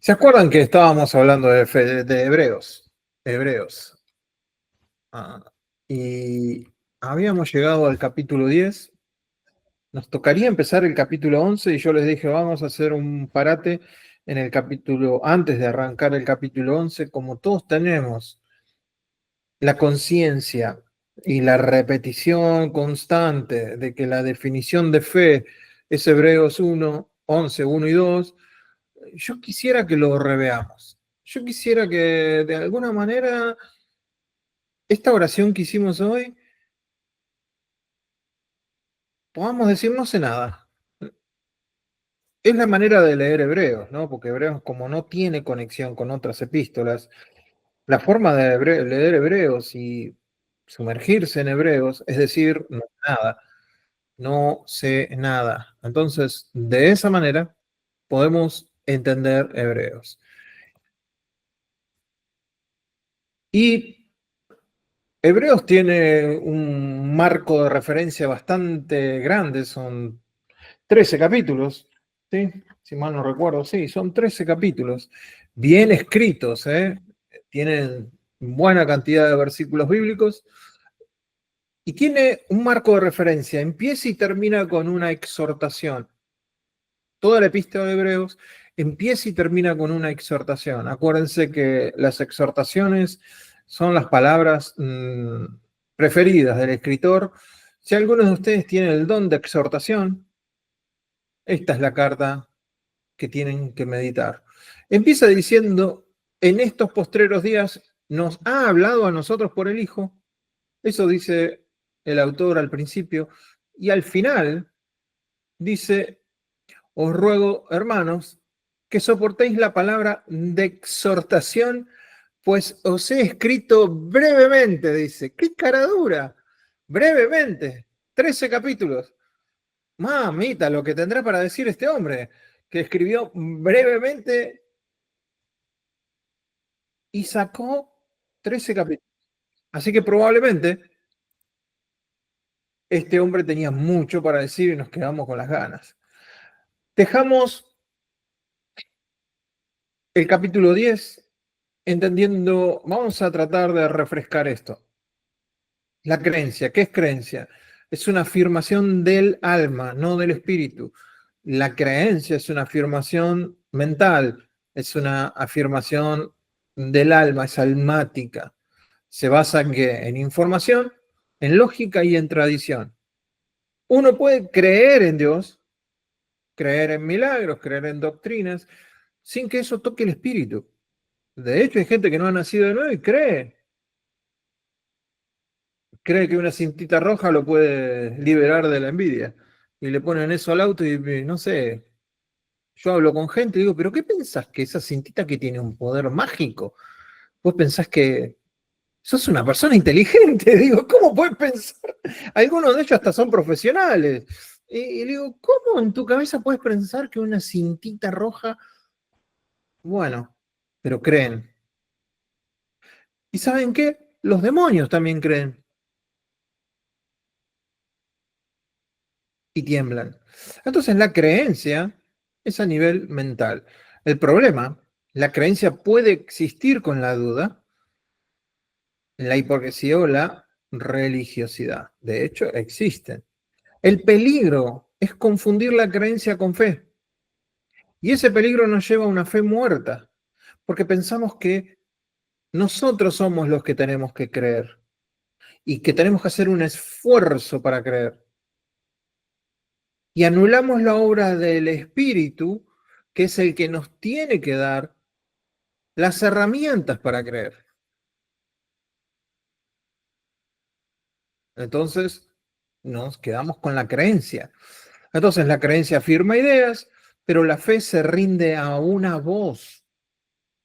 ¿Se acuerdan que estábamos hablando de Hebreos? Hebreos. Y habíamos llegado al capítulo 10. Nos tocaría empezar el capítulo 11 y yo les dije, vamos a hacer un parate en el capítulo, antes de arrancar el capítulo 11, como todos tenemos la conciencia y la repetición constante de que la definición de fe es Hebreos 1, 11, 1 y 2. Yo quisiera que lo reveamos. Yo quisiera que de alguna manera esta oración que hicimos hoy podamos decir no sé nada. Es la manera de leer Hebreos, ¿no? Porque Hebreos, como no tiene conexión con otras epístolas, la forma de leer Hebreos y sumergirse en Hebreos es decir, no sé nada, no sé nada. Entonces, de esa manera podemos entender Hebreos. Y Hebreos tiene un marco de referencia bastante grande, son 13 capítulos, ¿sí? Si mal no recuerdo, sí, son 13 capítulos, bien escritos, ¿eh? Tienen buena cantidad de versículos bíblicos y tiene un marco de referencia, empieza y termina con una exhortación. Toda la epístola de Hebreos empieza y termina con una exhortación. Acuérdense que las exhortaciones son las palabras preferidas del escritor. Si algunos de ustedes tienen el don de exhortación, esta es la carta que tienen que meditar. Empieza diciendo, en estos postreros días nos ha hablado a nosotros por el Hijo. Eso dice el autor al principio. Y al final dice, os ruego, hermanos, que soportéis la palabra de exhortación, pues os he escrito brevemente, dice. ¡Qué cara dura! Brevemente. 13 capítulos. Mamita, lo que tendrá para decir este hombre, que escribió brevemente y sacó 13 capítulos. Así que probablemente este hombre tenía mucho para decir y nos quedamos con las ganas. Dejamos el capítulo 10 entendiendo, vamos a tratar de refrescar esto. La creencia, ¿qué es creencia? Es una afirmación del alma, no del espíritu. La creencia es una afirmación mental, es una afirmación del alma, es almática. Se basa en, ¿qué? En información, en lógica y en tradición. Uno puede creer en Dios, creer en milagros, creer en doctrinas, sin que eso toque el espíritu. De hecho, hay gente que no ha nacido de nuevo y cree que una cintita roja lo puede liberar de la envidia. Y le ponen eso al auto y no sé, yo hablo con gente y digo, pero ¿qué pensás que esa cintita que tiene un poder mágico? ¿Vos pensás que sos una persona inteligente? Digo, ¿cómo puedes pensar? Algunos de ellos hasta son profesionales. Y digo, ¿cómo en tu cabeza puedes pensar que una cintita roja, bueno, pero creen? ¿Y saben qué? Los demonios también creen y tiemblan. Entonces la creencia es a nivel mental. El problema, la creencia puede existir con la duda, la hipocresía o la religiosidad. De hecho, existen. El peligro es confundir la creencia con fe. Y ese peligro nos lleva a una fe muerta, porque pensamos que nosotros somos los que tenemos que creer y que tenemos que hacer un esfuerzo para creer. Y anulamos la obra del Espíritu, que es el que nos tiene que dar las herramientas para creer. Entonces, nos quedamos con la creencia. Entonces, la creencia afirma ideas, pero la fe se rinde a una voz.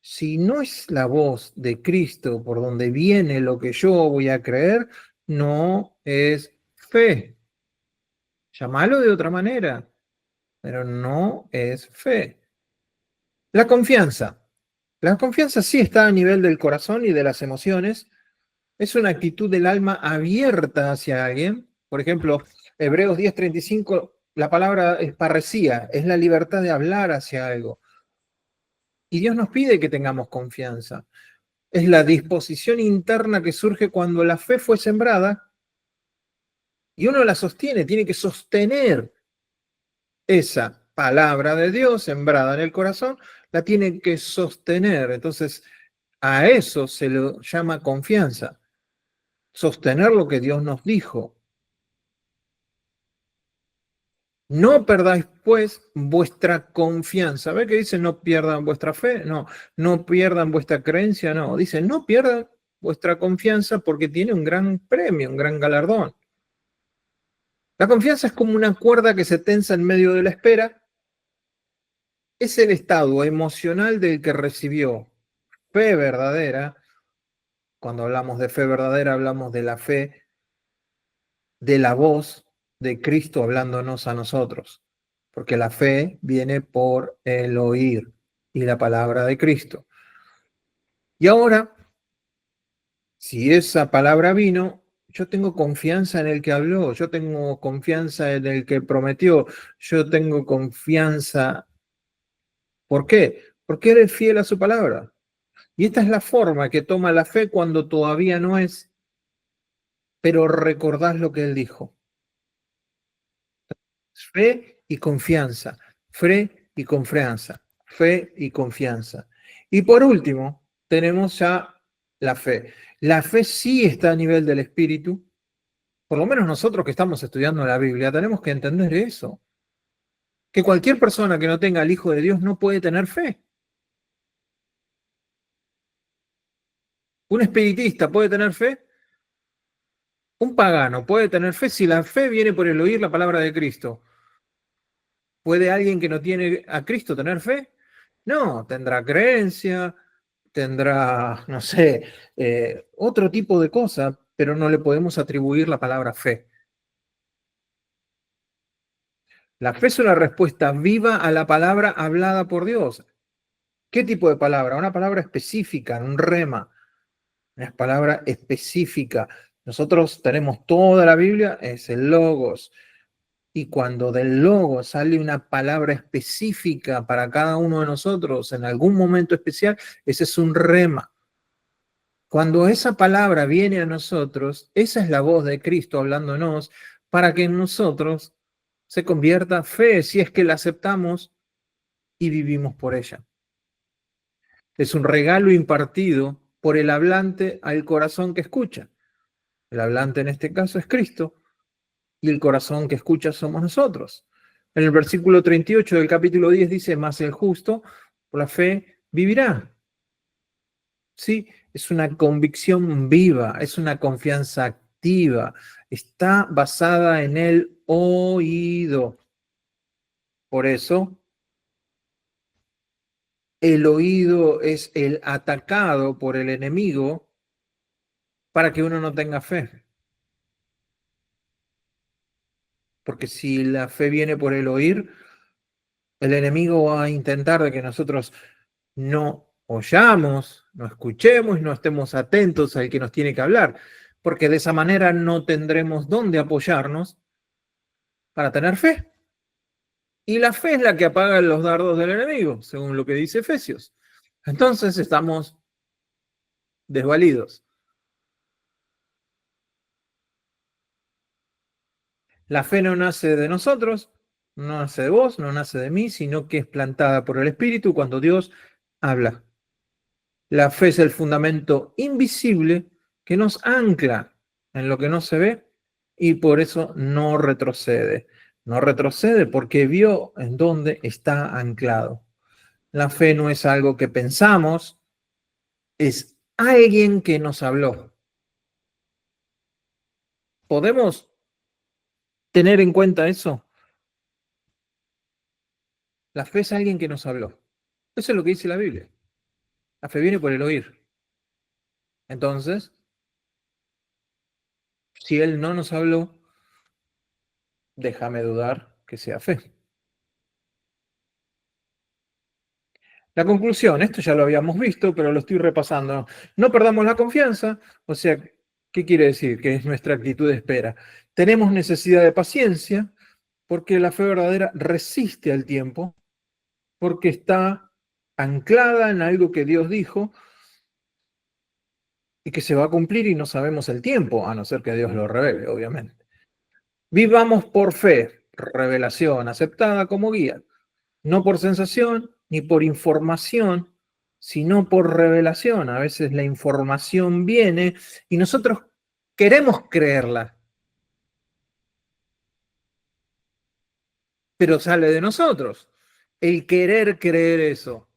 Si no es la voz de Cristo por donde viene lo que yo voy a creer, no es fe. Llámalo de otra manera, pero no es fe. La confianza. La confianza sí está a nivel del corazón y de las emociones. Es una actitud del alma abierta hacia alguien. Por ejemplo, Hebreos 10:35, la palabra es parresía, es la libertad de hablar hacia algo. Y Dios nos pide que tengamos confianza. Es la disposición interna que surge cuando la fe fue sembrada y uno la sostiene, tiene que sostener esa palabra de Dios sembrada en el corazón, la tiene que sostener. Entonces, a eso se le llama confianza, sostener lo que Dios nos dijo. No perdáis, pues, vuestra confianza. ¿Ve que dice no pierdan vuestra fe? No, no pierdan vuestra creencia, no. Dice no pierdan vuestra confianza porque tiene un gran premio, un gran galardón. La confianza es como una cuerda que se tensa en medio de la espera. Es el estado emocional del que recibió fe verdadera. Cuando hablamos de fe verdadera, hablamos de la fe de la voz de Cristo hablándonos a nosotros, porque la fe viene por el oír y la palabra de Cristo. Y ahora, si esa palabra vino, yo tengo confianza en el que habló, yo tengo confianza en el que prometió, yo tengo confianza. ¿Por qué? Porque eres fiel a su palabra. Y esta es la forma que toma la fe cuando todavía no es, pero recordás lo que él dijo. Fe y confianza, fe y confianza, fe y confianza. Y por último, tenemos ya la fe. La fe sí está a nivel del espíritu. Por lo menos nosotros que estamos estudiando la Biblia tenemos que entender eso. Que cualquier persona que no tenga al Hijo de Dios no puede tener fe. Un espiritista puede tener fe. Un pagano puede tener fe si la fe viene por el oír la palabra de Cristo. ¿Puede alguien que no tiene a Cristo tener fe? No, tendrá creencia, tendrá, no sé, otro tipo de cosa, pero no le podemos atribuir la palabra fe. La fe es una respuesta viva a la palabra hablada por Dios. ¿Qué tipo de palabra? Una palabra específica, un rema, una palabra específica. Nosotros tenemos toda la Biblia, es el logos. Y cuando del logo sale una palabra específica para cada uno de nosotros en algún momento especial, ese es un rema. Cuando esa palabra viene a nosotros, esa es la voz de Cristo hablándonos para que en nosotros se convierta fe si es que la aceptamos y vivimos por ella. Es un regalo impartido por el hablante al corazón que escucha. El hablante en este caso es Cristo y el corazón que escucha somos nosotros. En el versículo 38 del capítulo 10 dice, mas el justo por la fe vivirá. Sí, es una convicción viva, es una confianza activa, está basada en el oído. Por eso, el oído es el atacado por el enemigo para que uno no tenga fe. Porque si la fe viene por el oír, el enemigo va a intentar de que nosotros no oyamos, no escuchemos, no estemos atentos al que nos tiene que hablar, porque de esa manera no tendremos dónde apoyarnos para tener fe. Y la fe es la que apaga los dardos del enemigo, según lo que dice Efesios. Entonces estamos desvalidos. La fe no nace de nosotros, no nace de vos, no nace de mí, sino que es plantada por el Espíritu cuando Dios habla. La fe es el fundamento invisible que nos ancla en lo que no se ve y por eso no retrocede. No retrocede porque vio en dónde está anclado. La fe no es algo que pensamos, es alguien que nos habló. ¿Podemos tener en cuenta eso? La fe es alguien que nos habló. Eso es lo que dice la Biblia. La fe viene por el oír. Entonces, si Él no nos habló, déjame dudar que sea fe. La conclusión, esto ya lo habíamos visto, pero lo estoy repasando. No perdamos la confianza, o sea, ¿qué quiere decir? Que es nuestra actitud de espera. Tenemos necesidad de paciencia porque la fe verdadera resiste al tiempo, porque está anclada en algo que Dios dijo y que se va a cumplir y no sabemos el tiempo, a no ser que Dios lo revele, obviamente. Vivamos por fe, revelación aceptada como guía, no por sensación ni por información, sino por revelación. A veces la información viene y nosotros queremos creerla, pero sale de nosotros. El querer creer eso.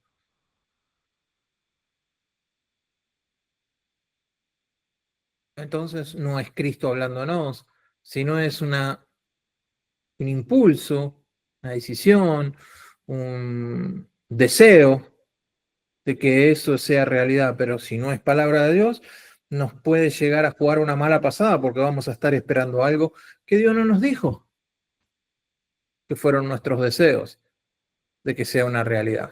Entonces no es Cristo hablándonos, sino es un impulso, una decisión, un deseo de que eso sea realidad, pero si no es palabra de Dios, nos puede llegar a jugar una mala pasada porque vamos a estar esperando algo que Dios no nos dijo, que fueron nuestros deseos de que sea una realidad.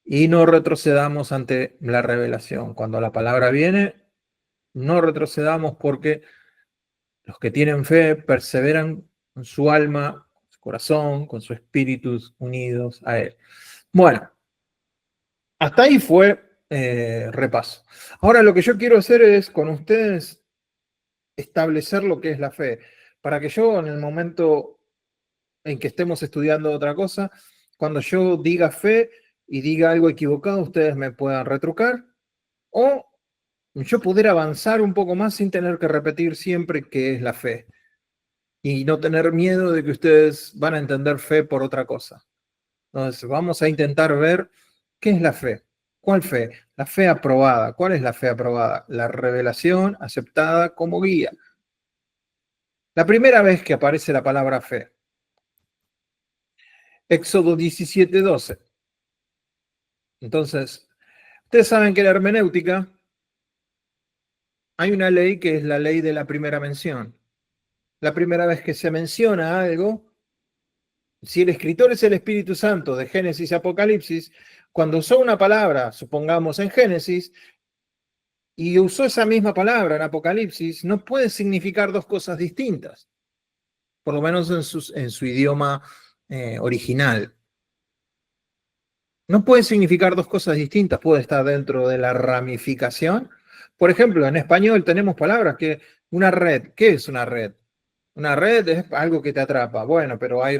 Y no retrocedamos ante la revelación. Cuando la palabra viene, no retrocedamos porque los que tienen fe perseveran con su alma, con su corazón, con su espíritu unidos a Él. Bueno, hasta ahí fue repaso. Ahora lo que yo quiero hacer es con ustedes establecer lo que es la fe, para que yo en el momento en que estemos estudiando otra cosa, cuando yo diga fe y diga algo equivocado, ustedes me puedan retrucar o yo poder avanzar un poco más sin tener que repetir siempre qué es la fe y no tener miedo de que ustedes van a entender fe por otra cosa. Entonces, vamos a intentar ver qué es la fe. ¿Cuál fe? La fe aprobada. ¿Cuál es la fe aprobada? La revelación aceptada como guía. La primera vez que aparece la palabra fe. Éxodo 17:12. Entonces, ustedes saben que en la hermenéutica hay una ley que es la ley de la primera mención. La primera vez que se menciona algo, si el escritor es el Espíritu Santo de Génesis y Apocalipsis, cuando usó una palabra, supongamos en Génesis, y usó esa misma palabra en Apocalipsis, no puede significar dos cosas distintas, por lo menos en su idioma original. No puede significar dos cosas distintas, puede estar dentro de la ramificación. Por ejemplo, en español tenemos palabras que una red, ¿qué es una red? Una red es algo que te atrapa. Bueno, pero hay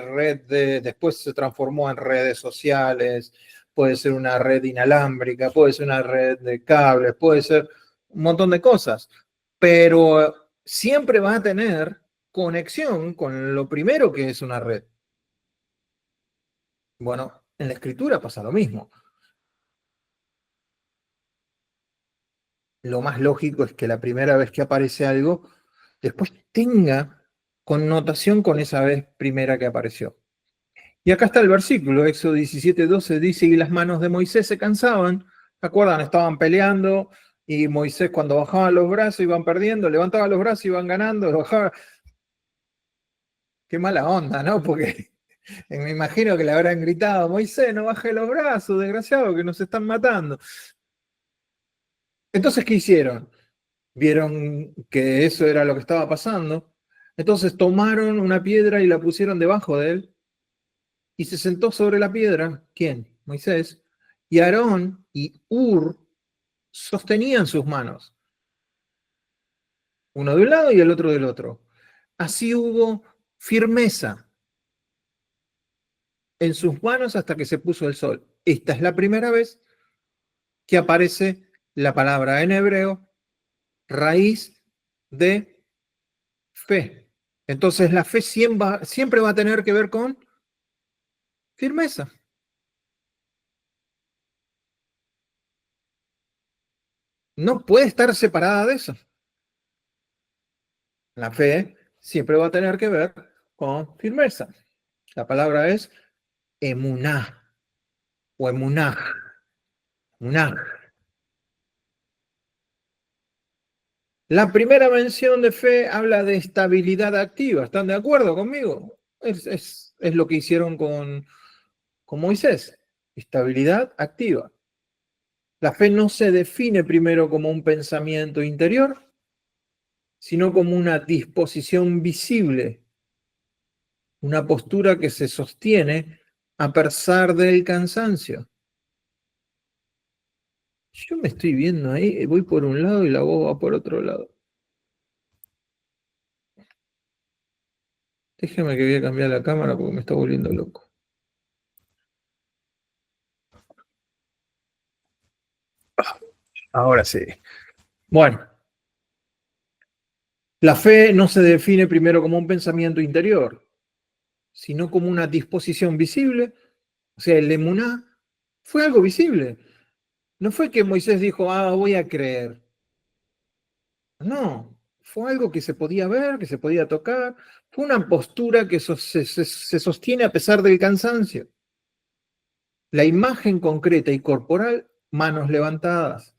después se transformó en redes sociales, puede ser una red inalámbrica, puede ser una red de cables, puede ser un montón de cosas, pero siempre va a tener conexión con lo primero que es una red. Bueno, en la escritura pasa lo mismo. Lo más lógico es que la primera vez que aparece algo, después tenga connotación con esa vez primera que apareció. Y acá está el versículo, Éxodo 17:12 dice, y las manos de Moisés se cansaban, ¿se acuerdan? Estaban peleando y Moisés cuando bajaba los brazos iban perdiendo, levantaba los brazos iban ganando, bajaba. Qué mala onda, ¿no? Porque me imagino que le habrán gritado, Moisés, no baje los brazos, desgraciado, que nos están matando. Entonces, ¿qué hicieron? Vieron que eso era lo que estaba pasando. Entonces tomaron una piedra y la pusieron debajo de él y se sentó sobre la piedra. ¿Quién? Moisés. Y Aarón y Ur sostenían sus manos, uno de un lado y el otro del otro. Así hubo firmeza en sus manos hasta que se puso el sol. Esta es la primera vez que aparece la palabra en hebreo raíz de fe. Entonces la fe siempre va a tener que ver con firmeza. No puede estar separada de eso. La fe siempre va a tener que ver con firmeza. La palabra es emuná o emunaj. Emunaj. La primera mención de fe habla de estabilidad activa. ¿Están de acuerdo conmigo? Es lo que hicieron con Moisés. Estabilidad activa. La fe no se define primero como un pensamiento interior, sino como una disposición visible, una postura que se sostiene a pesar del cansancio. Yo me estoy viendo ahí, voy por un lado y la voz va por otro lado. Déjeme que voy a cambiar la cámara porque me está volviendo loco. Ahora sí. Bueno, la fe no se define primero como un pensamiento interior, sino como una disposición visible. O sea, el emuná fue algo visible. No fue que Moisés dijo, voy a creer. No, fue algo que se podía ver, que se podía tocar. Fue una postura que se sostiene a pesar del cansancio. La imagen concreta y corporal, manos levantadas.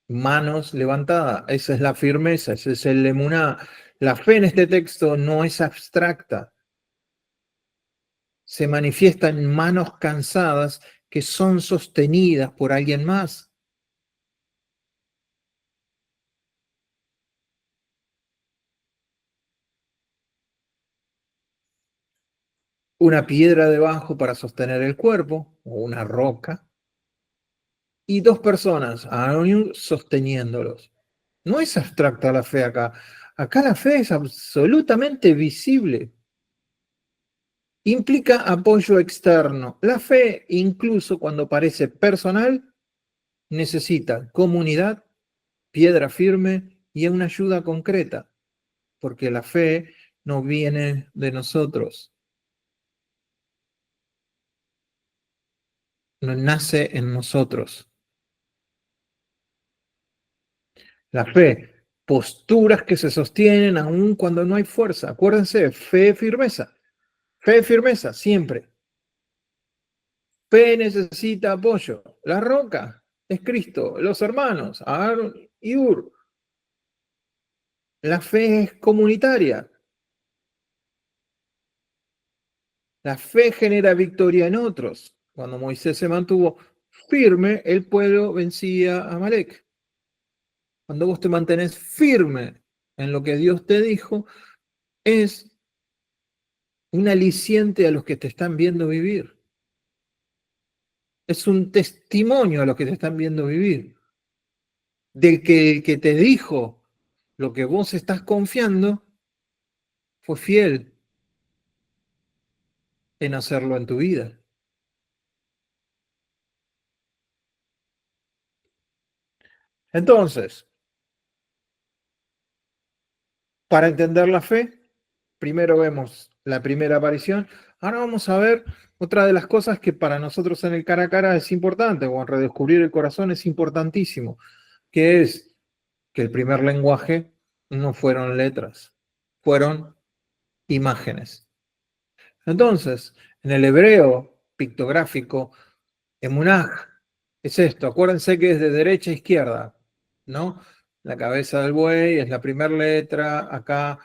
Manos levantadas, esa es la firmeza, ese es el emuná. La fe en este texto no es abstracta, se manifiesta en manos cansadas que son sostenidas por alguien más. Una piedra debajo para sostener el cuerpo, o una roca, y dos personas, Aarón y Hur, sosteniéndolos. No es abstracta la fe acá. Acá la fe es absolutamente visible. Implica apoyo externo. La fe, incluso cuando parece personal, necesita comunidad, piedra firme y una ayuda concreta, porque la fe no viene de nosotros, no nace en nosotros. La fe, posturas que se sostienen aún cuando no hay fuerza. Acuérdense, fe, firmeza, siempre. Fe necesita apoyo. La roca es Cristo, los hermanos, Aarón y Hur. La fe es comunitaria. La fe genera victoria en otros. Cuando Moisés se mantuvo firme, el pueblo vencía a Amalek. Cuando vos te mantenés firme en lo que Dios te dijo, es un aliciente a los que te están viendo vivir. Es un testimonio a los que te están viendo vivir. De que el que te dijo lo que vos estás confiando fue fiel en hacerlo en tu vida. Entonces, para entender la fe, primero vemos la primera aparición. Ahora vamos a ver otra de las cosas que para nosotros en el cara a cara es importante, o en redescubrir el corazón es importantísimo, que es que el primer lenguaje no fueron letras, fueron imágenes. Entonces, en el hebreo pictográfico, emunaj es esto, acuérdense que es de derecha a izquierda, ¿no? La cabeza del buey es la primera letra, acá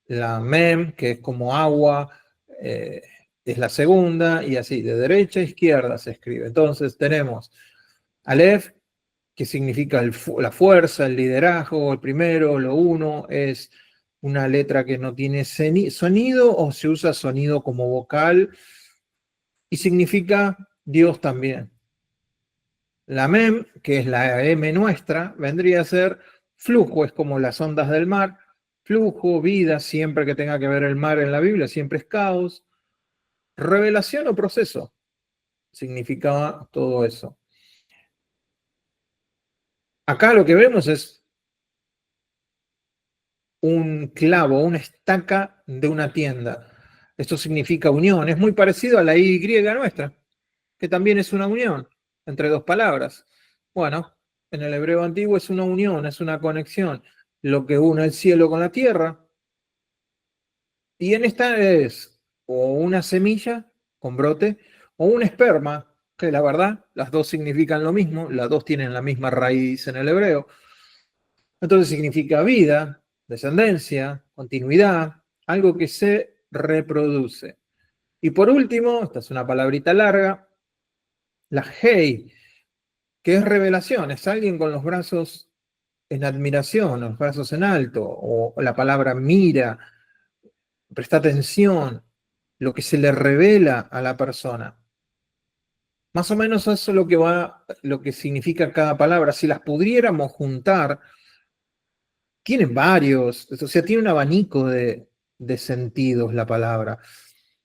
la mem, que es como agua, es la segunda, y así, de derecha a izquierda se escribe. Entonces tenemos Aleph, que significa la fuerza, el liderazgo, el primero, lo uno, es una letra que no tiene sonido o se usa sonido como vocal y significa Dios también. La mem, que es la M nuestra, vendría a ser flujo, es como las ondas del mar, flujo, vida, siempre que tenga que ver el mar en la Biblia, siempre es caos, revelación o proceso, significaba todo eso. Acá lo que vemos es un clavo, una estaca de una tienda. Esto significa unión, es muy parecido a la Y nuestra, que también es una unión entre dos palabras. Bueno, en el hebreo antiguo es una unión, es una conexión, lo que une el cielo con la tierra. Y en esta es o una semilla con brote o un esperma, que la verdad, las dos significan lo mismo, las dos tienen la misma raíz en el hebreo. Entonces significa vida, descendencia, continuidad, algo que se reproduce. Y por último, esta es una palabrita larga, la Hei, que es revelación, es alguien con los brazos en admiración, los brazos en alto, o la palabra mira, presta atención, lo que se le revela a la persona. Más o menos eso es lo que significa cada palabra. Si las pudiéramos juntar, tienen varios, o sea, tiene un abanico de sentidos la palabra.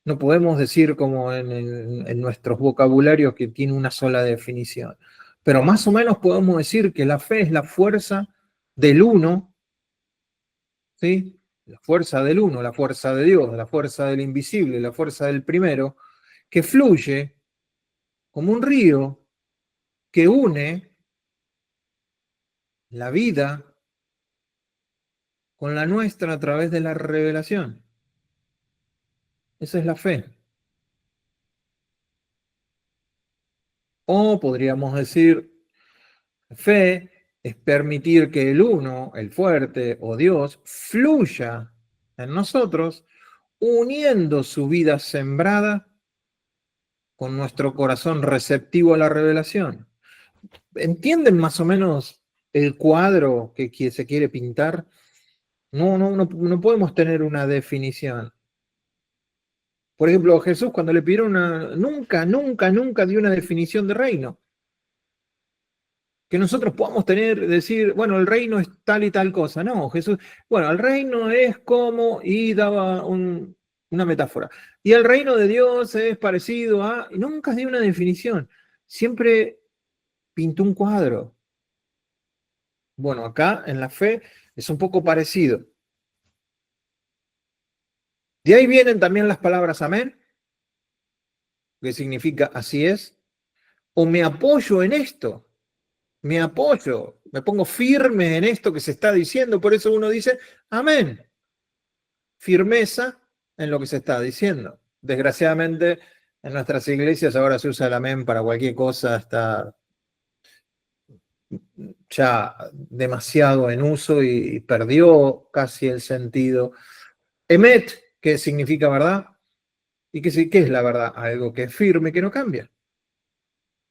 No podemos decir como en nuestros vocabularios que tiene una sola definición, pero más o menos podemos decir que la fe es la fuerza del uno, ¿sí? La fuerza del uno, la fuerza de Dios, la fuerza del invisible, la fuerza del primero, que fluye como un río que une la vida con la nuestra a través de la revelación. Esa es la fe. O podríamos decir, fe es permitir que el uno, el fuerte o Dios, fluya en nosotros, uniendo su vida sembrada con nuestro corazón receptivo a la revelación. ¿Entienden más o menos el cuadro que se quiere pintar? No podemos tener una definición. Por ejemplo, Jesús cuando le pidieron nunca dio una definición de reino. Que nosotros podamos decir, bueno, el reino es tal y tal cosa. No, Jesús, bueno, el reino es como, y daba una metáfora. Y el reino de Dios es parecido a, y nunca dio una definición. Siempre pintó un cuadro. Bueno, acá en la fe es un poco parecido. De ahí vienen también las palabras amén, que significa así es, o me apoyo en esto, me apoyo, me pongo firme en esto que se está diciendo, por eso uno dice amén, firmeza en lo que se está diciendo. Desgraciadamente en nuestras iglesias ahora se usa el amén para cualquier cosa, está ya demasiado en uso y perdió casi el sentido. Emet, que significa verdad, y qué es la verdad, algo que es firme, que no cambia.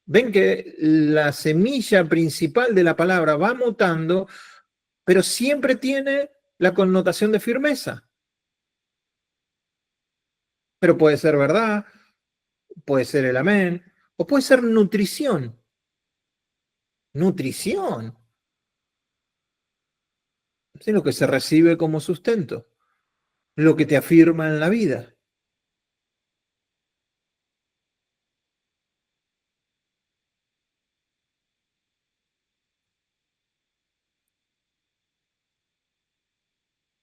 Ven que la semilla principal de la palabra va mutando, pero siempre tiene la connotación de firmeza. Pero puede ser verdad, puede ser el amén, o puede ser nutrición. Nutrición. Es lo que se recibe como sustento, lo que te afirma en la vida.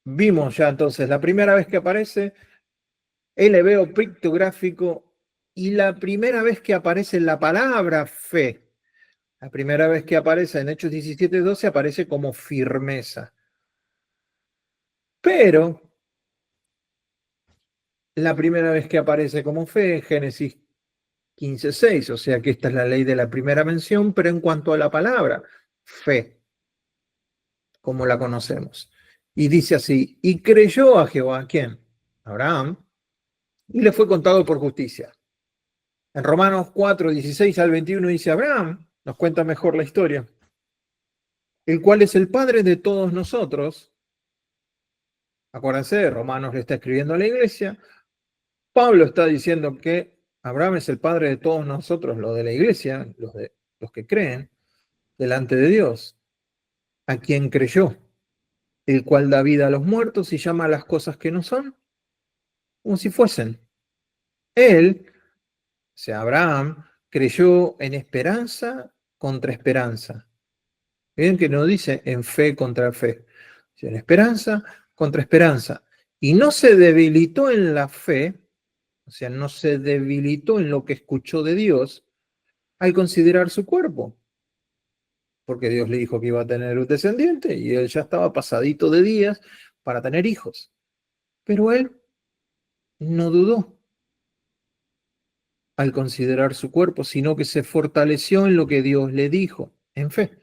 Vimos ya entonces la primera vez que aparece el hebreo pictográfico y la primera vez que aparece la palabra fe. La primera vez que aparece en Hechos 17:12 aparece como firmeza. Pero la primera vez que aparece como fe es Génesis 15:6, o sea que esta es la ley de la primera mención, pero en cuanto a la palabra fe, como la conocemos. Y dice así, y creyó a Jehová, ¿quién? Abraham, y le fue contado por justicia. En Romanos 4:16 al 21 dice, Abraham nos cuenta mejor la historia, el cual es el padre de todos nosotros. Acuérdense, Romanos le está escribiendo a la iglesia. Pablo está diciendo que Abraham es el padre de todos nosotros, los de la iglesia, los que creen, delante de Dios, a quien creyó, el cual da vida a los muertos y llama a las cosas que no son, como si fuesen. Él, o sea, Abraham, creyó en esperanza contra esperanza. Miren que no dice en fe contra fe, dice en esperanza contra esperanza. Y no se debilitó en la fe, o sea, no se debilitó en lo que escuchó de Dios al considerar su cuerpo, porque Dios le dijo que iba a tener un descendiente y él ya estaba pasadito de días para tener hijos. Pero él no dudó al considerar su cuerpo, sino que se fortaleció en lo que Dios le dijo, en fe,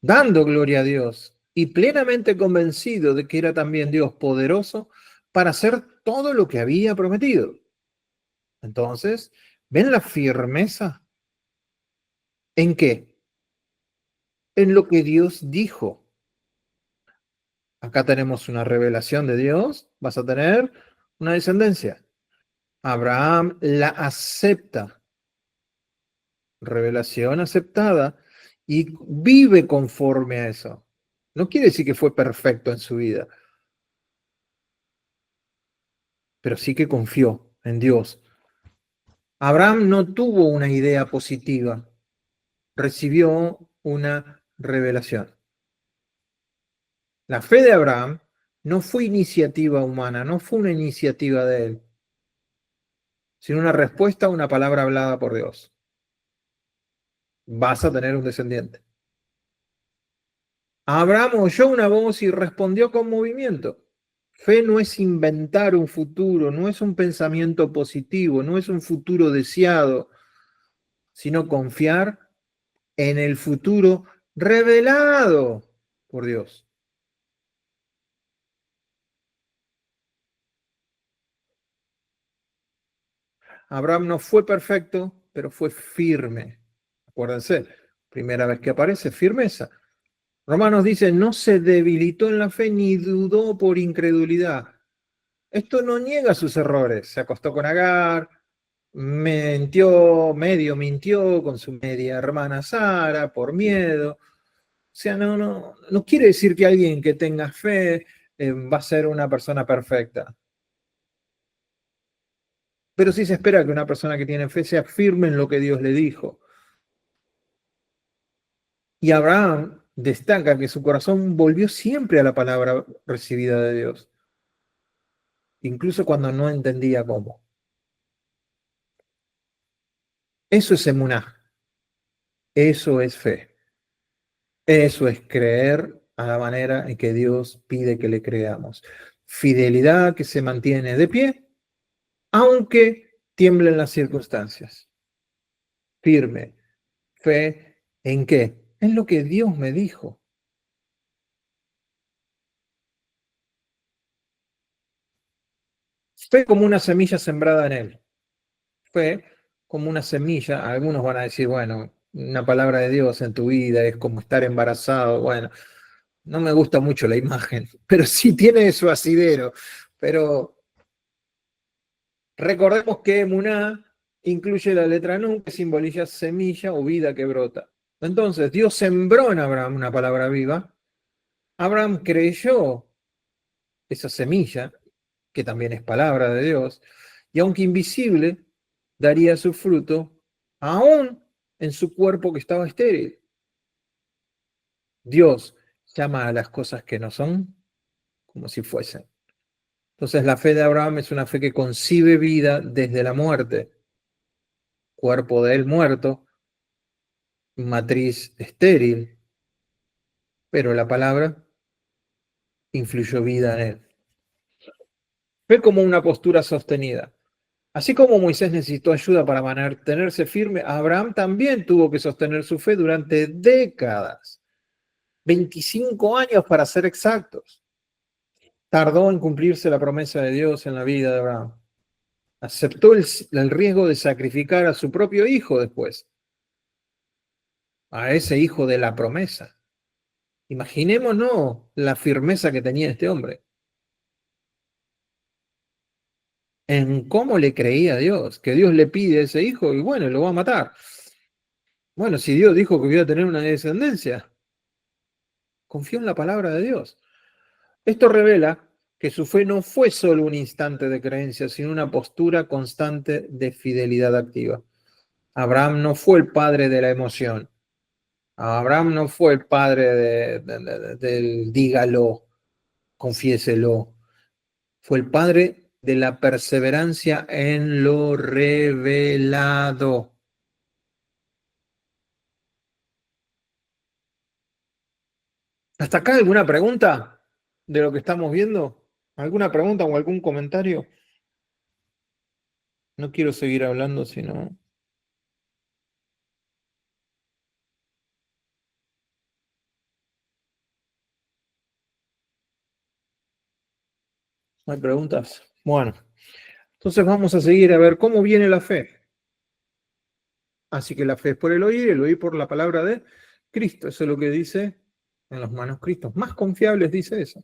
dando gloria a Dios y plenamente convencido de que era también Dios poderoso para hacer todo lo que había prometido. Entonces, ¿ven la firmeza? ¿En qué? En lo que Dios dijo. Acá tenemos una revelación de Dios, vas a tener una descendencia. Abraham la acepta, revelación aceptada, y vive conforme a eso. No quiere decir que fue perfecto en su vida, pero sí que confió en Dios. Abraham no tuvo una idea positiva, recibió una revelación. La fe de Abraham no fue iniciativa humana, no fue una iniciativa de él, sino una respuesta a una palabra hablada por Dios. Vas a tener un descendiente. Abraham oyó una voz y respondió con movimiento. Fe no es inventar un futuro, no es un pensamiento positivo, no es un futuro deseado, sino confiar en el futuro revelado por Dios. Abraham no fue perfecto, pero fue firme. Acuérdense, primera vez que aparece, firmeza. Romanos dice, no se debilitó en la fe ni dudó por incredulidad. Esto no niega sus errores. Se acostó con Agar, mintió, medio mintió con su media hermana Sara por miedo. O sea, no quiere decir que alguien que tenga fe va a ser una persona perfecta. Pero sí se espera que una persona que tiene fe sea firme en lo que Dios le dijo. Y Abraham destaca que su corazón volvió siempre a la palabra recibida de Dios, incluso cuando no entendía cómo. Eso es emuná, eso es fe, eso es creer a la manera en que Dios pide que le creamos. Fidelidad que se mantiene de pie, aunque tiemblen las circunstancias. Firme, fe en qué? En lo que Dios me dijo. Fe como una semilla sembrada en él. Fe como una semilla. Algunos van a decir, bueno, una palabra de Dios en tu vida es como estar embarazado. Bueno, no me gusta mucho la imagen, pero sí tiene su asidero. Pero recordemos que Emuná incluye la letra Nun, que simboliza semilla o vida que brota. Entonces, Dios sembró en Abraham una palabra viva. Abraham creyó esa semilla, que también es palabra de Dios, y aunque invisible, daría su fruto aún en su cuerpo que estaba estéril. Dios llama a las cosas que no son como si fuesen. Entonces la fe de Abraham es una fe que concibe vida desde la muerte, cuerpo de él muerto, matriz estéril, pero la palabra influyó vida en él. Fe como una postura sostenida. Así como Moisés necesitó ayuda para mantenerse firme, Abraham también tuvo que sostener su fe durante décadas, 25 años para ser exactos. Tardó en cumplirse la promesa de Dios en la vida de Abraham. Aceptó el riesgo de sacrificar a su propio hijo después, a ese hijo de la promesa. Imaginémonos la firmeza que tenía este hombre en cómo le creía a Dios, que Dios le pide a ese hijo y bueno, lo va a matar. Bueno, si Dios dijo que iba a tener una descendencia, confió en la palabra de Dios. Esto revela que su fe no fue solo un instante de creencia, sino una postura constante de fidelidad activa. Abraham no fue el padre de la emoción. Abraham no fue el padre del dígalo, confiéselo. Fue el padre de la perseverancia en lo revelado. ¿Hasta acá alguna pregunta de lo que estamos viendo? ¿Alguna pregunta o algún comentario? No quiero seguir hablando, sino... ¿No hay preguntas? Bueno, entonces vamos a seguir a ver cómo viene la fe. Así que la fe es por el oír por la palabra de Cristo. Eso es lo que dice en los manuscritos más confiables, dice eso.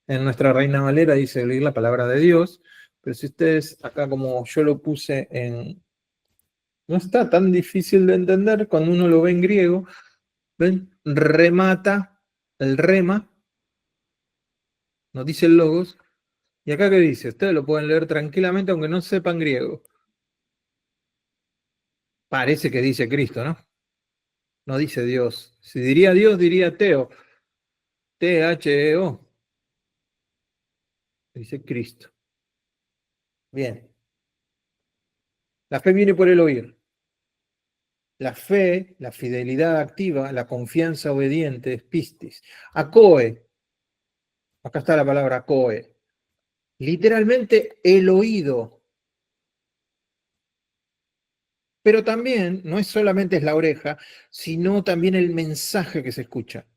En nuestra Reina Valera dice oír la palabra de Dios, Pero si ustedes, acá como yo lo puse en... No está tan difícil de entender cuando uno lo ve en griego. ¿Ven? Remata, el rema, nos dice el logos. ¿Y acá qué dice? Ustedes lo pueden leer tranquilamente aunque no sepan griego. Parece que dice Cristo, ¿no? No dice Dios. Si diría Dios, diría Teo. T-H-E-O. Dice Cristo. Bien. La fe viene por el oír. La fe, la fidelidad activa, la confianza obediente es pistis. Acoe. Acá está la palabra acoe. Literalmente el oído. Pero también no es solamente es la oreja, sino también el mensaje que se escucha.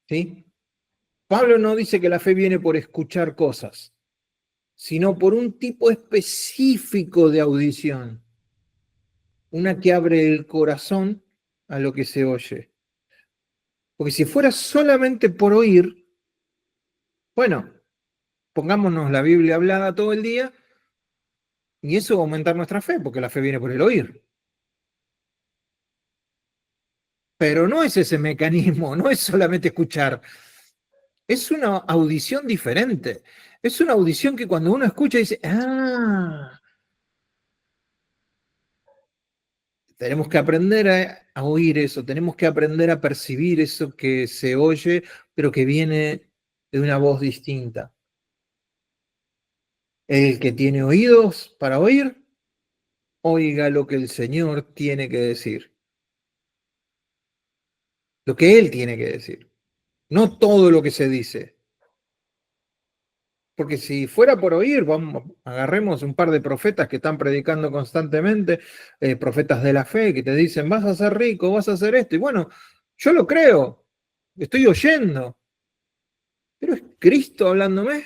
¿Sí? Pablo no dice que la fe viene por escuchar cosas, sino por un tipo específico de audición, una que abre el corazón a lo que se oye. Porque si fuera solamente por oír, bueno, pongámonos la Biblia hablada todo el día y eso va a aumentar nuestra fe, porque la fe viene por el oír. Pero no es ese mecanismo, no es solamente escuchar, es una audición diferente. Es una audición que cuando uno escucha dice, ah, tenemos que aprender a oír eso, tenemos que aprender a percibir eso que se oye, pero que viene de una voz distinta. El que tiene oídos para oír, oiga lo que el Señor tiene que decir. Lo que Él tiene que decir. No todo lo que se dice. Porque si fuera por oír, vamos, agarremos un par de profetas que están predicando constantemente, profetas de la fe, que te dicen, vas a ser rico, vas a hacer esto. Y bueno, yo lo creo, estoy oyendo. Pero es Cristo hablándome.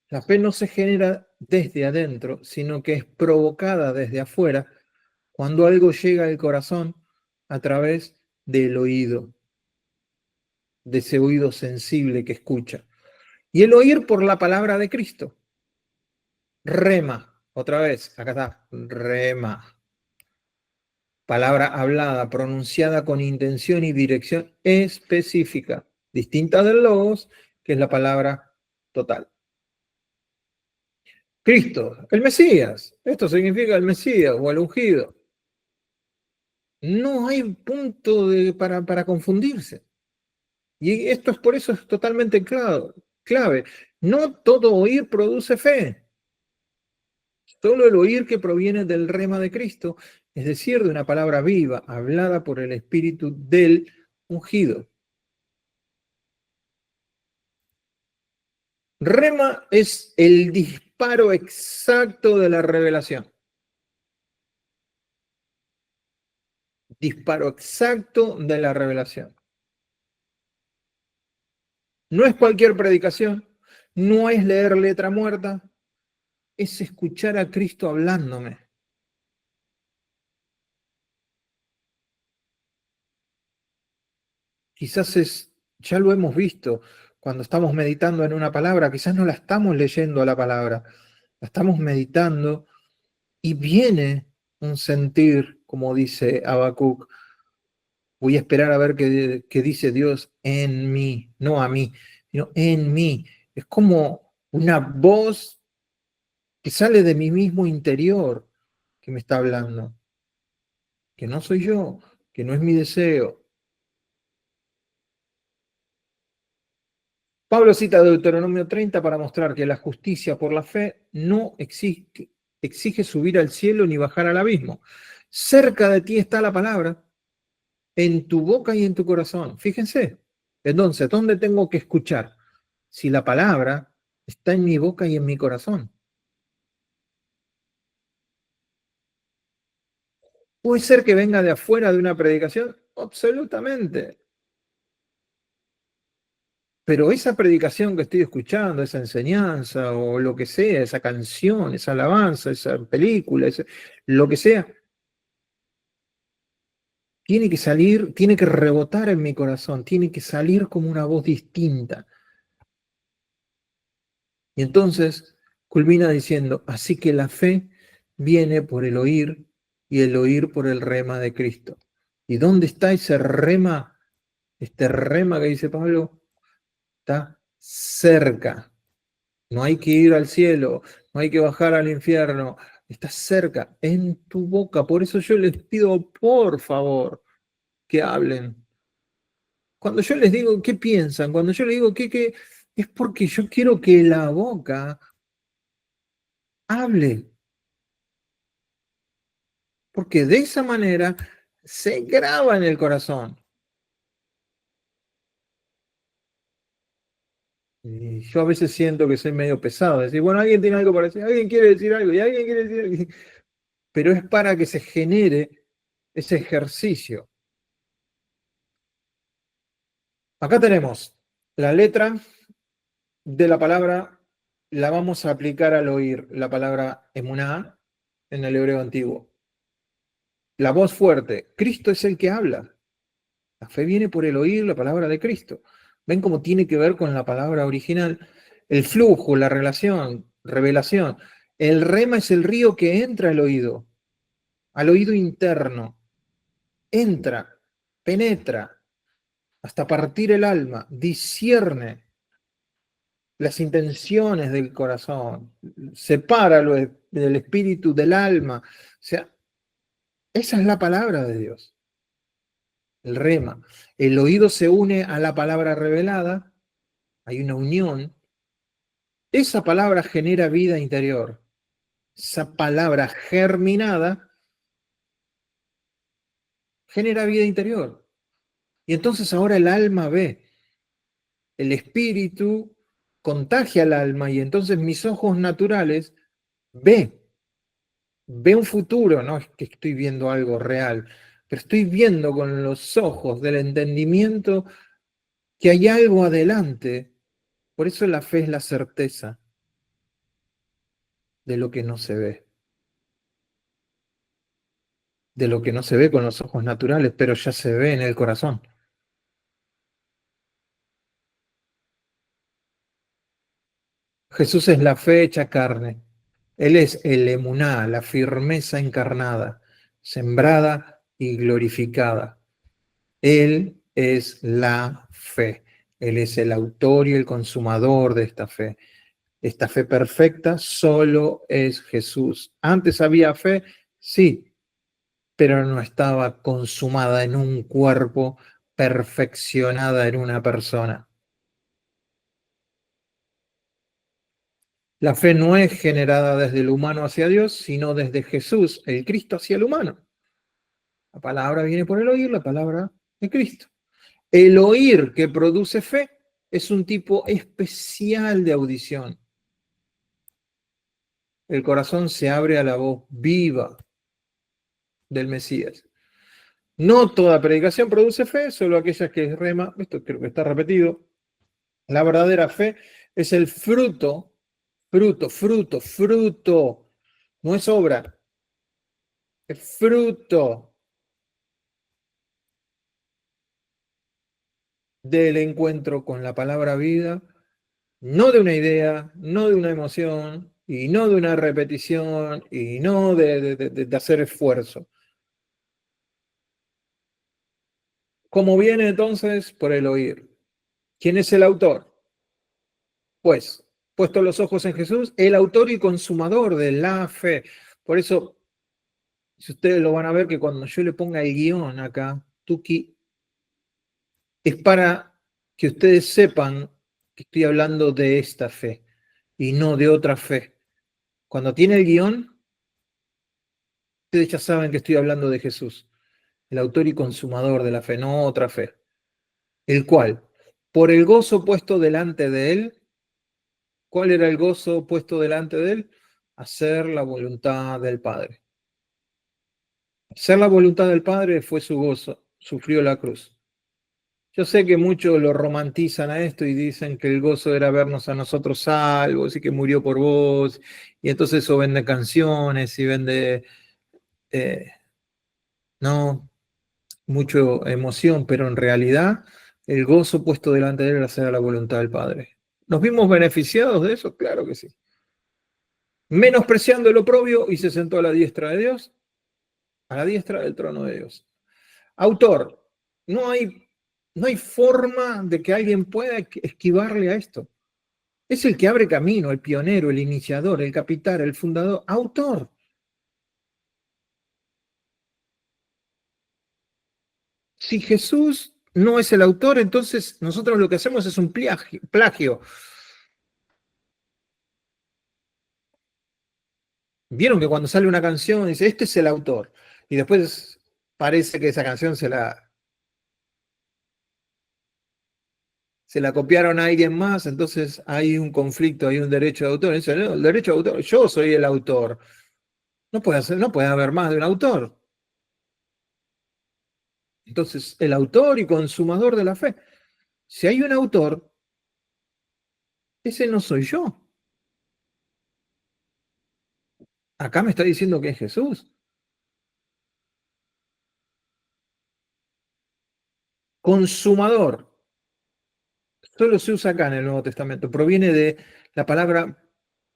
La fe no se genera desde adentro, sino que es provocada desde afuera cuando algo llega al corazón a través del oído, de ese oído sensible que escucha. Y el oír por la palabra de Cristo. Rema, otra vez, acá está, rema. Palabra hablada, pronunciada con intención y dirección específica, distinta del logos, que es la palabra total. Cristo, el Mesías. Esto significa el Mesías o el ungido. No hay punto para confundirse. Y esto es por eso es totalmente clave. No todo oír produce fe. Solo el oír que proviene del rema de Cristo, es decir, de una palabra viva, hablada por el Espíritu del ungido. Rema es el disparo exacto de la revelación. Disparo exacto de la revelación. No es cualquier predicación, no es leer letra muerta, es escuchar a Cristo hablándome. Quizás ya lo hemos visto, cuando estamos meditando en una palabra, quizás no la estamos leyendo a la palabra, la estamos meditando y viene un sentir, como dice Habacuc, voy a esperar a ver qué dice Dios en mí, no a mí, sino en mí. Es como una voz que sale de mi mismo interior que me está hablando, que no soy yo, que no es mi deseo. Pablo cita Deuteronomio 30 para mostrar que la justicia por la fe no exige subir al cielo ni bajar al abismo. Cerca de ti está la palabra, en tu boca y en tu corazón. Fíjense. Entonces, ¿dónde tengo que escuchar? Si la palabra está en mi boca y en mi corazón. ¿Puede ser que venga de afuera de una predicación? Absolutamente. Pero esa predicación que estoy escuchando, esa enseñanza o lo que sea, esa canción, esa alabanza, esa película, lo que sea, tiene que salir, tiene que rebotar en mi corazón, tiene que salir como una voz distinta. Y entonces culmina diciendo, así que la fe viene por el oír y el oír por el rema de Cristo. ¿Y dónde está ese rema? Este rema que dice Pablo está cerca. No hay que ir al cielo, no hay que bajar al infierno, está cerca, en tu boca. Por eso yo les pido, por favor, que hablen. Cuando yo les digo, ¿qué piensan? Cuando yo les digo, ¿qué? Es porque yo quiero que la boca hable. Porque de esa manera se graba en el corazón. Y yo a veces siento que soy medio pesado. Decir, bueno, alguien tiene algo para decir, alguien quiere decir algo y alguien quiere decir algo. Pero es para que se genere ese ejercicio. Acá tenemos la letra de la palabra, la vamos a aplicar al oír, la palabra emuná en el hebreo antiguo. La voz fuerte, Cristo es el que habla. La fe viene por el oír la palabra de Cristo. ¿Ven cómo tiene que ver con la palabra original? El flujo, la relación, revelación. El rema es el río que entra al oído interno. Entra, penetra, hasta partir el alma, discierne las intenciones del corazón, separa del espíritu del alma. O sea, esa es la palabra de Dios, el rema. El oído se une a la palabra revelada, hay una unión. Esa palabra genera vida interior. Esa palabra germinada genera vida interior. Y entonces ahora el alma ve, el espíritu contagia al alma y entonces mis ojos naturales ve un futuro, no es que estoy viendo algo real, pero estoy viendo con los ojos del entendimiento que hay algo adelante. Por eso la fe es la certeza de lo que no se ve, de lo que no se ve con los ojos naturales, pero ya se ve en el corazón. Jesús es la fe hecha carne. Él es el emuná, la firmeza encarnada, sembrada y glorificada. Él es la fe. Él es el autor y el consumador de esta fe. Esta fe perfecta solo es Jesús. Antes había fe, sí, pero no estaba consumada en un cuerpo, perfeccionada en una persona. La fe no es generada desde el humano hacia Dios, sino desde Jesús, el Cristo, hacia el humano. La palabra viene por el oír, la palabra de Cristo. El oír que produce fe es un tipo especial de audición. El corazón se abre a la voz viva del Mesías. No toda predicación produce fe, solo aquellas que rema, esto creo que está repetido. La verdadera fe es el fruto, fruto, no es obra, es fruto del encuentro con la palabra vida, no de una idea, no de una emoción, y no de una repetición, y no de hacer esfuerzo. ¿Cómo viene entonces? Por el oír. ¿Quién es el autor? Pues, puesto los ojos en Jesús, el autor y consumador de la fe. Por eso, si ustedes lo van a ver, que cuando yo le ponga el guión acá, Tuki, es para que ustedes sepan que estoy hablando de esta fe y no de otra fe. Cuando tiene el guión, ustedes ya saben que estoy hablando de Jesús, el autor y consumador de la fe, no otra fe. El cual, por el gozo puesto delante de él, ¿cuál era el gozo puesto delante de él? Hacer la voluntad del Padre. Hacer la voluntad del Padre fue su gozo, sufrió la cruz. Yo sé que muchos lo romantizan a esto y dicen que el gozo era vernos a nosotros salvos y que murió por vos, y entonces eso vende canciones y vende... no, mucha emoción, pero en realidad el gozo puesto delante de él era hacer la voluntad del Padre. ¿Nos vimos beneficiados de eso? Claro que sí. Menospreciando el oprobio y se sentó a la diestra de Dios, a la diestra del trono de Dios. Autor, no hay forma de que alguien pueda esquivarle a esto. Es el que abre camino, el pionero, el iniciador, el capitán, el fundador. Autor. Si Jesús no es el autor, entonces nosotros lo que hacemos es un plagio. Vieron que cuando sale una canción dice, este es el autor. Y después parece que esa canción se la copiaron a alguien más, entonces hay un conflicto, hay un derecho de autor. Dice, no, el derecho de autor, yo soy el autor. No puede haber más de un autor. Entonces, el autor y consumador de la fe. Si hay un autor, ese no soy yo. Acá me está diciendo que es Jesús. Consumador. Solo se usa acá en el Nuevo Testamento. Proviene de la palabra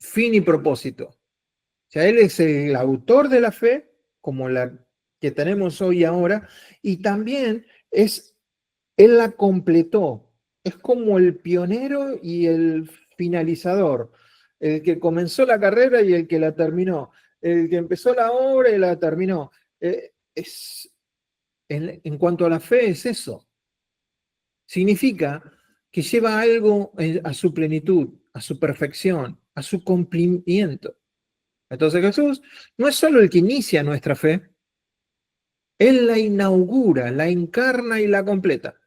fin y propósito. O sea, él es el autor de la fe, como la que tenemos hoy y ahora, y también él la completó. Es como el pionero y el finalizador, el que comenzó la carrera y el que la terminó, el que empezó la obra y la terminó. En cuanto a la fe, es eso. Significa que lleva algo a su plenitud, a su perfección, a su cumplimiento. Entonces Jesús no es solo el que inicia nuestra fe, Él la inaugura, la encarna y la completa.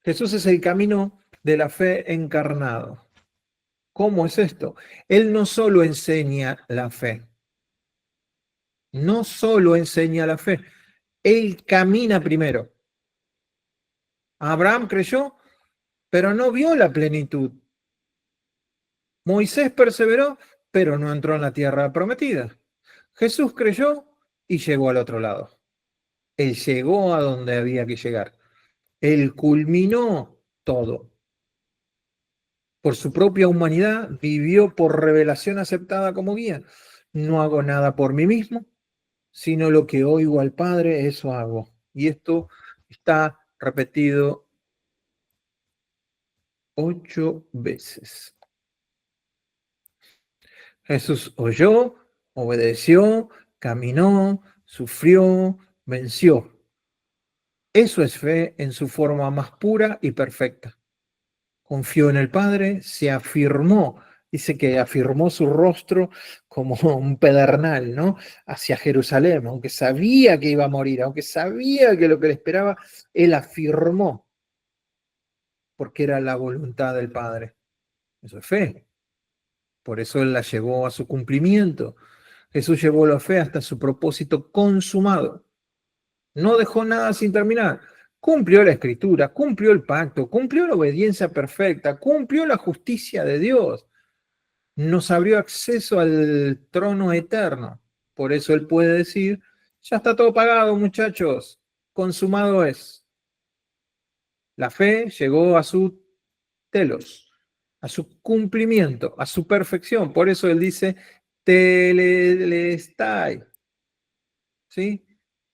Jesús es el camino de la fe encarnado. ¿Cómo es esto? Él no solo enseña la fe, no solo enseña la fe, Él camina primero. Abraham creyó, pero no vio la plenitud. Moisés perseveró, pero no entró en la tierra prometida. Jesús creyó y llegó al otro lado. Él llegó a donde había que llegar. Él culminó todo. Por su propia humanidad, vivió por revelación aceptada como guía. No hago nada por mí mismo, sino lo que oigo al Padre, eso hago. Y esto está repetido 8 veces. Jesús oyó, obedeció, caminó, sufrió, venció. Eso es fe en su forma más pura y perfecta. Confió en el Padre, se afirmó, dice que afirmó su rostro como un pedernal, ¿no? Hacia Jerusalén, aunque sabía que iba a morir, aunque sabía que lo que le esperaba, él afirmó, porque era la voluntad del Padre. Eso es fe. Por eso él la llevó a su cumplimiento. Jesús llevó la fe hasta su propósito consumado. No dejó nada sin terminar. Cumplió la escritura, cumplió el pacto, cumplió la obediencia perfecta, cumplió la justicia de Dios. Nos abrió acceso al trono eterno. Por eso él puede decir, ya está todo pagado, muchachos, consumado es. La fe llegó a su telos, a su cumplimiento, a su perfección. Por eso él dice, telestai, ¿sí?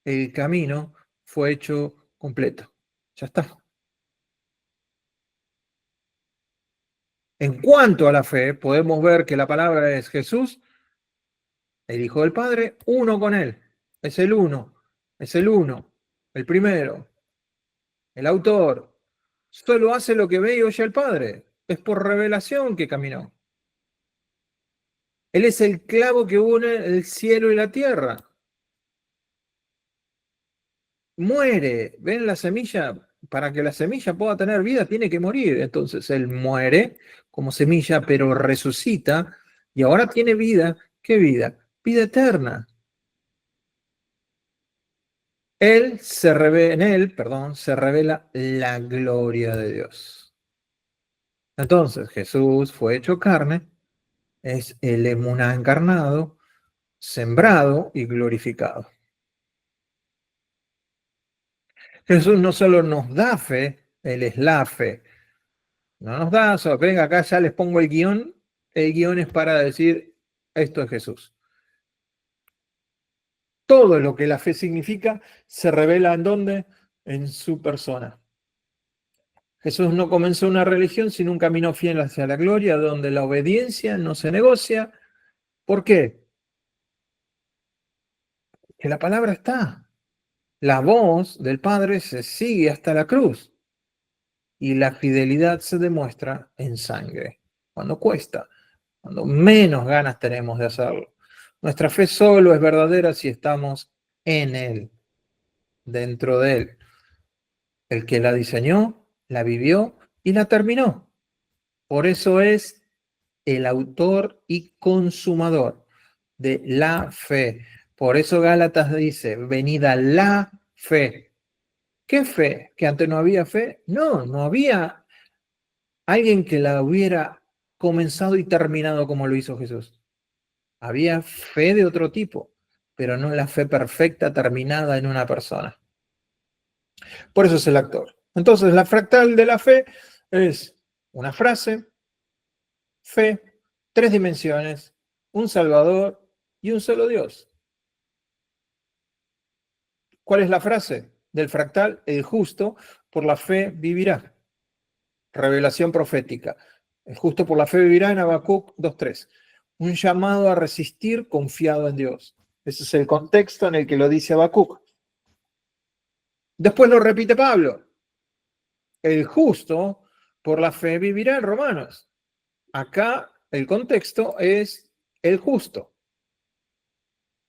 El camino fue hecho completo. Ya está. En cuanto a la fe, podemos ver que la palabra es Jesús, el Hijo del Padre, uno con Él. Es el uno, es el uno, el primero, el autor. Solo hace lo que ve y oye el Padre. Es por revelación que caminó. Él es el clavo que une el cielo y la tierra. Muere. ¿Ven la semilla? Para que la semilla pueda tener vida, tiene que morir. Entonces Él muere como semilla, pero resucita y ahora tiene vida. ¿Qué vida? Vida eterna. En él, perdón, se revela la gloria de Dios. Entonces, Jesús fue hecho carne, es el emuná encarnado, sembrado y glorificado. Jesús no solo nos da fe, Él es la fe. No nos da, solo venga acá, ya les pongo el guión es para decir, esto es Jesús. Todo lo que la fe significa se revela en dónde, en su persona. Jesús no comenzó una religión, sino un camino fiel hacia la gloria, donde la obediencia no se negocia. ¿Por qué? Que la palabra está. La voz del Padre se sigue hasta la cruz. Y la fidelidad se demuestra en sangre, cuando cuesta, cuando menos ganas tenemos de hacerlo. Nuestra fe solo es verdadera si estamos en Él, dentro de Él. El que la diseñó, la vivió y la terminó. Por eso es el autor y consumador de la fe. Por eso Gálatas dice, venida la fe. ¿Qué fe? ¿Que antes no había fe? No, no había alguien que la hubiera comenzado y terminado como lo hizo Jesús. Había fe de otro tipo, pero no la fe perfecta terminada en una persona. Por eso es el actor. Entonces, la fractal de la fe es una frase, fe, 3 dimensiones, un Salvador y un solo Dios. ¿Cuál es la frase del fractal? El justo por la fe vivirá. Revelación profética. El justo por la fe vivirá en Habacuc 2:3. Un llamado a resistir confiado en Dios. Ese es el contexto en el que lo dice Habacuc. Después lo repite Pablo. El justo por la fe vivirá en Romanos. Acá el contexto es el justo.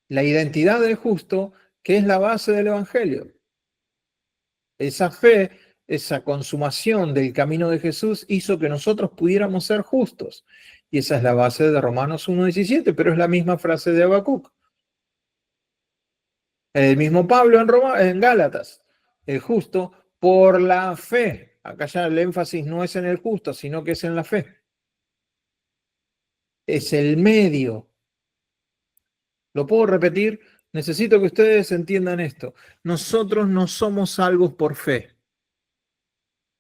La identidad del justo, que es la base del Evangelio. Esa fe, esa consumación del camino de Jesús hizo que nosotros pudiéramos ser justos. Y esa es la base de Romanos 1:17, pero es la misma frase de Habacuc. El mismo Pablo en Gálatas. El justo por la fe. Acá ya el énfasis no es en el justo, sino que es en la fe. Es el medio. ¿Lo puedo repetir? Necesito que ustedes entiendan esto. Nosotros no somos salvos por fe.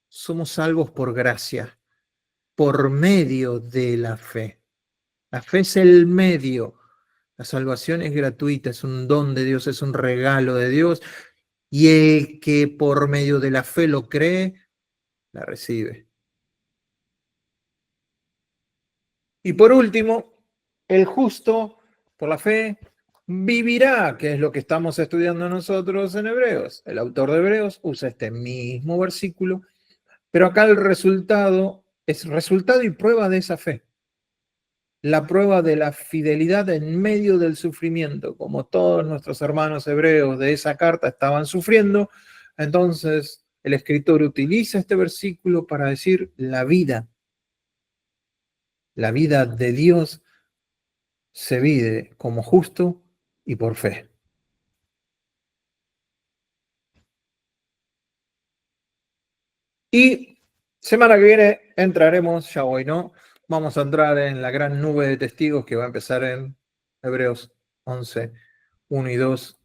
Somos salvos por gracia, por medio de la fe. La fe es el medio. La salvación es gratuita, es un don de Dios, es un regalo de Dios. Y el que por medio de la fe lo cree, la recibe. Y por último, el justo por la fe vivirá, que es lo que estamos estudiando nosotros en Hebreos. El autor de Hebreos usa este mismo versículo, pero acá el resultado es resultado y prueba de esa fe. La prueba de la fidelidad en medio del sufrimiento, como todos nuestros hermanos hebreos de esa carta estaban sufriendo. Entonces el escritor utiliza este versículo para decir la vida de Dios se vive como justo y por fe. Y semana que viene entraremos, ya hoy no, vamos a entrar en la gran nube de testigos que va a empezar en Hebreos 11, 1 y 2